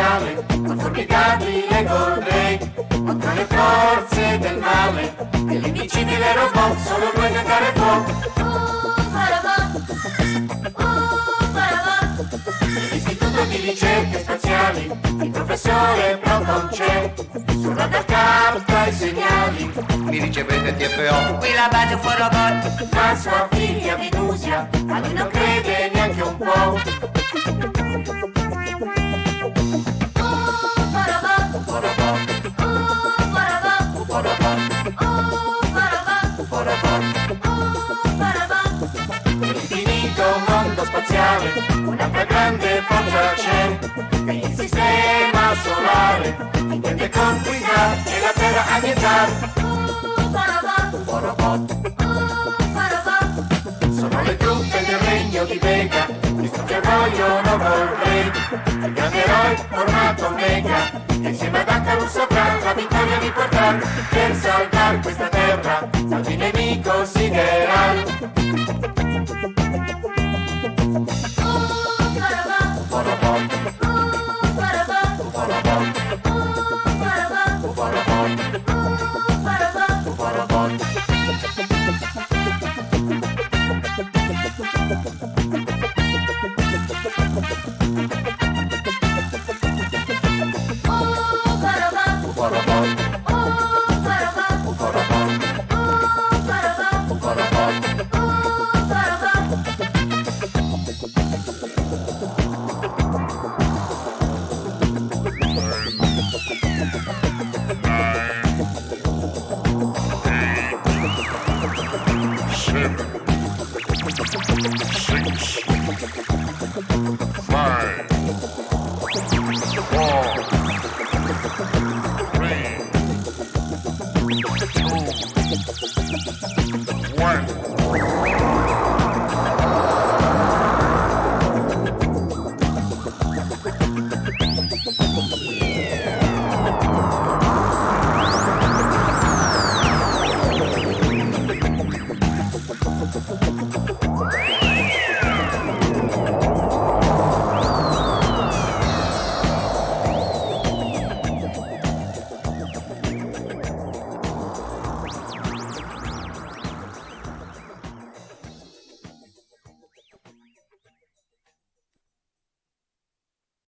spaziale, con formidabile Goldrake, contro le forze del male, e l'invincibile robot solo lui giocare può. Nell'istituto di ricerche spaziali, il professore Proton c'è, sul radar capta i segnali. Mi ricevete TFO? Qui la base fu robot. Ma sua figlia Venusia a lui non crede neanche un po'. Nell'infinito mondo spaziale un'altra grande forza c'è, che il sistema solare intende conquistare e la terra annientare. Sono le truppe del regno di Vega, distruggere vogliono Goldrake, il grande eroe formato Omega, che insieme ad Ancarus saprà la vittoria di portare, per salvare questa terra dal nemico sideral.